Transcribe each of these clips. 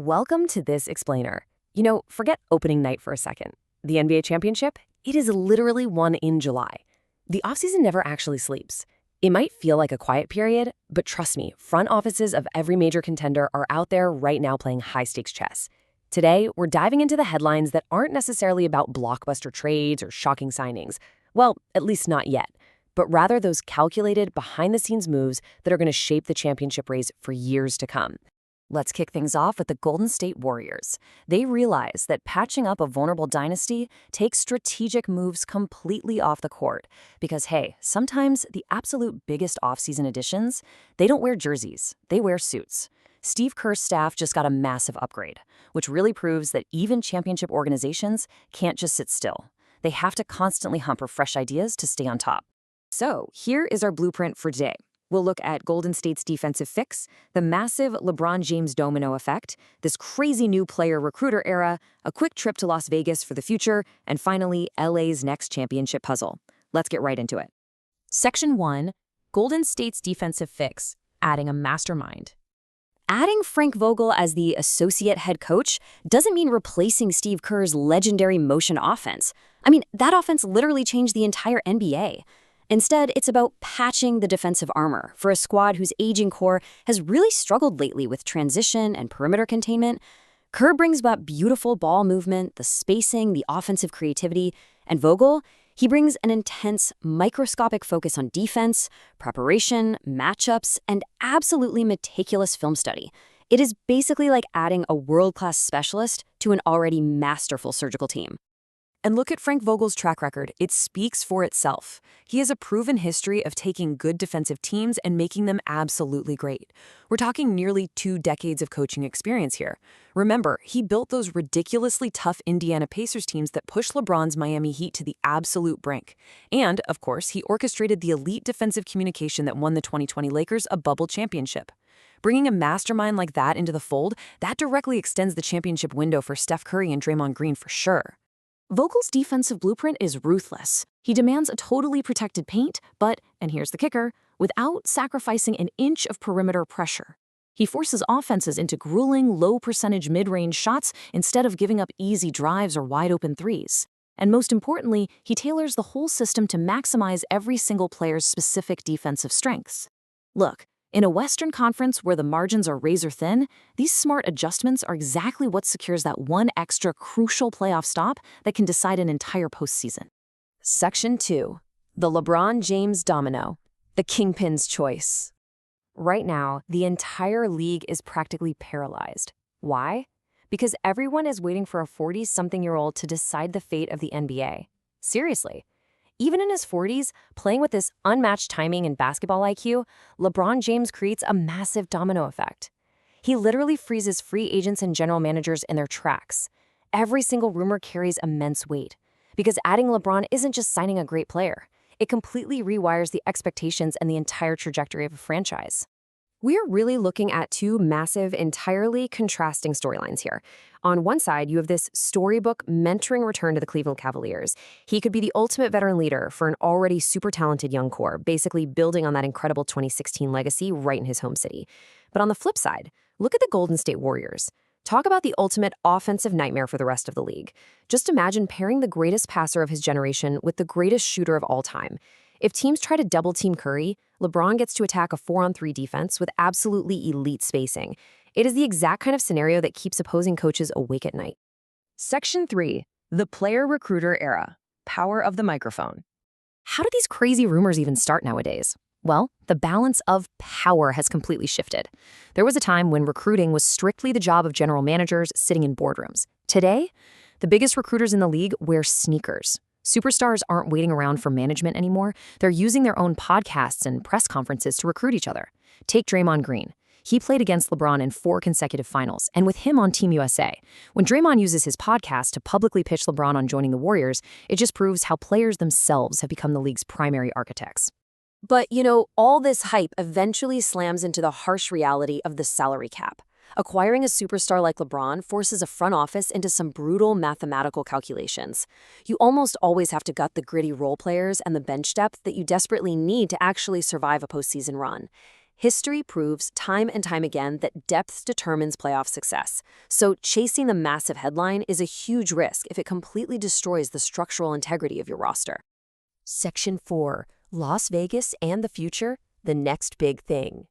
Welcome to this explainer. Forget opening night for a second. The NBA championship, it is literally won in July. The offseason never actually sleeps. It might feel like a quiet period, but trust me, front offices of every major contender are out there right now playing high-stakes chess. Today, we're diving into the headlines that aren't necessarily about blockbuster trades or shocking signings. Well, at least not yet. But rather those calculated, behind-the-scenes moves that are going to shape the championship race for years to come. Let's kick things off with the Golden State Warriors. They realize that patching up a vulnerable dynasty takes strategic moves completely off the court. Because, hey, sometimes the absolute biggest offseason additions, they don't wear jerseys, they wear suits. Steve Kerr's staff just got a massive upgrade, which really proves that even championship organizations can't just sit still. They have to constantly hunt for fresh ideas to stay on top. So, here is our blueprint for today. We'll look at Golden State's defensive fix, the massive LeBron James domino effect, this crazy new player recruiter era, a quick trip to Las Vegas for the future, and finally, LA's next championship puzzle. Let's get right into it. Section 1, Golden State's defensive fix, adding a mastermind. Adding Frank Vogel as the associate head coach doesn't mean replacing Steve Kerr's legendary motion offense. That offense literally changed the entire NBA. Instead, it's about patching the defensive armor for a squad whose aging core has really struggled lately with transition and perimeter containment. Kerr brings about beautiful ball movement, the spacing, the offensive creativity, and Vogel, he brings an intense, microscopic focus on defense, preparation, matchups, and absolutely meticulous film study. It is basically like adding a world-class specialist to an already masterful surgical team. And look at Frank Vogel's track record. It speaks for itself. He has a proven history of taking good defensive teams and making them absolutely great. We're talking nearly 2 decades of coaching experience here. Remember, he built those ridiculously tough Indiana Pacers teams that pushed LeBron's Miami Heat to the absolute brink. And, of course, he orchestrated the elite defensive communication that won the 2020 Lakers a bubble championship. Bringing a mastermind like that into the fold, that directly extends the championship window for Steph Curry and Draymond Green for sure. Vogel's defensive blueprint is ruthless. He demands a totally protected paint, but, and here's the kicker, without sacrificing an inch of perimeter pressure. He forces offenses into grueling, low-percentage mid-range shots instead of giving up easy drives or wide-open threes. And most importantly, he tailors the whole system to maximize every single player's specific defensive strengths. Look, in a Western Conference where the margins are razor-thin, these smart adjustments are exactly what secures that one extra crucial playoff stop that can decide an entire postseason. Section 2. The LeBron James domino. The kingpin's choice. Right now, the entire league is practically paralyzed. Why? Because everyone is waiting for a 40-something-year-old to decide the fate of the NBA. Seriously. Even in his 40s, playing with this unmatched timing and basketball IQ, LeBron James creates a massive domino effect. He literally freezes free agents and general managers in their tracks. Every single rumor carries immense weight, because adding LeBron isn't just signing a great player. It completely rewires the expectations and the entire trajectory of a franchise. We're really looking at 2 massive, entirely contrasting storylines here. On one side, you have this storybook mentoring return to the Cleveland Cavaliers. He could be the ultimate veteran leader for an already super talented young core, basically building on that incredible 2016 legacy right in his home city. But on the flip side, look at the Golden State Warriors. Talk about the ultimate offensive nightmare for the rest of the league. Just imagine pairing the greatest passer of his generation with the greatest shooter of all time. If teams try to double-team Curry, LeBron gets to attack a 4-on-3 defense with absolutely elite spacing. It is the exact kind of scenario that keeps opposing coaches awake at night. Section 3. The player recruiter era. Power of the microphone. How do these crazy rumors even start nowadays? Well, the balance of power has completely shifted. There was a time when recruiting was strictly the job of general managers sitting in boardrooms. Today, the biggest recruiters in the league wear sneakers. Superstars aren't waiting around for management anymore. They're using their own podcasts and press conferences to recruit each other. Take Draymond Green. He played against LeBron in 4 consecutive finals, and with him on Team USA. When Draymond uses his podcast to publicly pitch LeBron on joining the Warriors, it just proves how players themselves have become the league's primary architects. But, all this hype eventually slams into the harsh reality of the salary cap. Acquiring a superstar like LeBron forces a front office into some brutal mathematical calculations. You almost always have to gut the gritty role players and the bench depth that you desperately need to actually survive a postseason run. History proves time and time again that depth determines playoff success. So chasing the massive headline is a huge risk if it completely destroys the structural integrity of your roster. Section 4. Las Vegas and the future, the next big thing.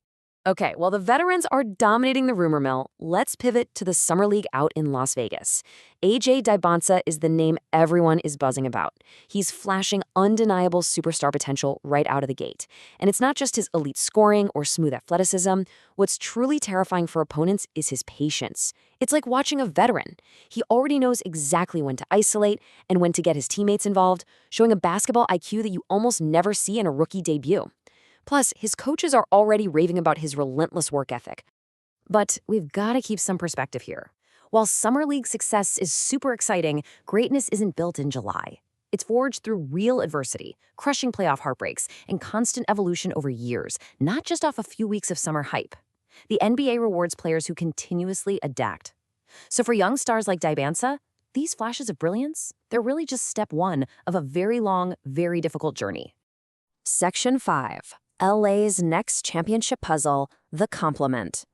Okay, while the veterans are dominating the rumor mill, let's pivot to the Summer League out in Las Vegas. AJ Dybantsa is the name everyone is buzzing about. He's flashing undeniable superstar potential right out of the gate. And it's not just his elite scoring or smooth athleticism. What's truly terrifying for opponents is his patience. It's like watching a veteran. He already knows exactly when to isolate and when to get his teammates involved, showing a basketball IQ that you almost never see in a rookie debut. Plus, his coaches are already raving about his relentless work ethic. But we've got to keep some perspective here. While Summer League success is super exciting, greatness isn't built in July. It's forged through real adversity, crushing playoff heartbreaks, and constant evolution over years, not just off a few weeks of summer hype. The NBA rewards players who continuously adapt. So for young stars like Dybantsa, these flashes of brilliance, they're really just step one of a very long, very difficult journey. Section 5. LA's next championship puzzle, the complement.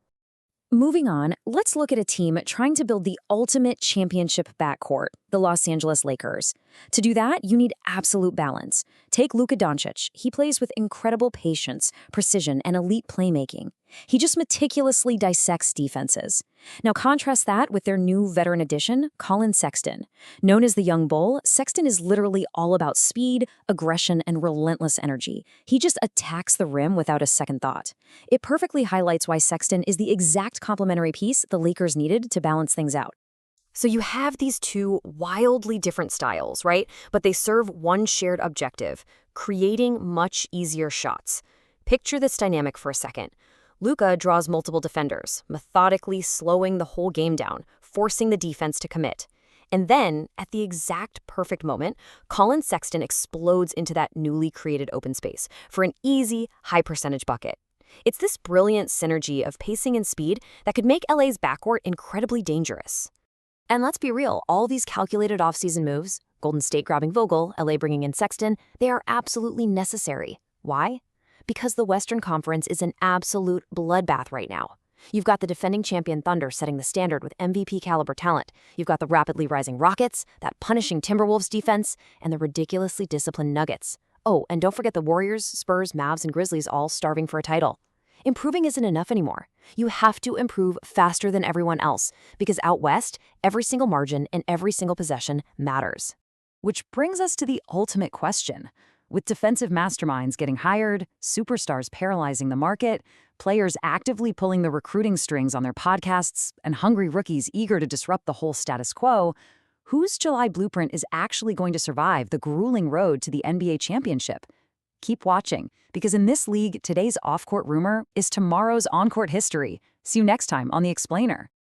Moving on, let's look at a team trying to build the ultimate championship backcourt, the Los Angeles Lakers. To do that, you need absolute balance. Take Luka Doncic. He plays with incredible patience, precision, and elite playmaking. He just meticulously dissects defenses. Now contrast that with their new veteran addition, Colin Sexton. Known as the Young Bull, Sexton is literally all about speed, aggression, and relentless energy. He just attacks the rim without a second thought. It perfectly highlights why Sexton is the exact complementary piece the Lakers needed to balance things out. So you have these two wildly different styles, right? But they serve one shared objective, creating much easier shots. Picture this dynamic for a second. Luka draws multiple defenders, methodically slowing the whole game down, forcing the defense to commit. And then, at the exact perfect moment, Colin Sexton explodes into that newly created open space for an easy, high-percentage bucket. It's this brilliant synergy of pacing and speed that could make LA's backcourt incredibly dangerous. And let's be real, all these calculated offseason moves, Golden State grabbing Vogel, LA bringing in Sexton, they are absolutely necessary. Why? Because the Western Conference is an absolute bloodbath right now. You've got the defending champion Thunder setting the standard with MVP-caliber talent. You've got the rapidly rising Rockets, that punishing Timberwolves defense, and the ridiculously disciplined Nuggets. Oh, and don't forget the Warriors, Spurs, Mavs, and Grizzlies all starving for a title. Improving isn't enough anymore. You have to improve faster than everyone else, because out west, every single margin and every single possession matters. Which brings us to the ultimate question. With defensive masterminds getting hired, superstars paralyzing the market, players actively pulling the recruiting strings on their podcasts, and hungry rookies eager to disrupt the whole status quo, whose July blueprint is actually going to survive the grueling road to the NBA championship? Keep watching, because in this league, today's off-court rumor is tomorrow's on-court history. See you next time on The Explainer.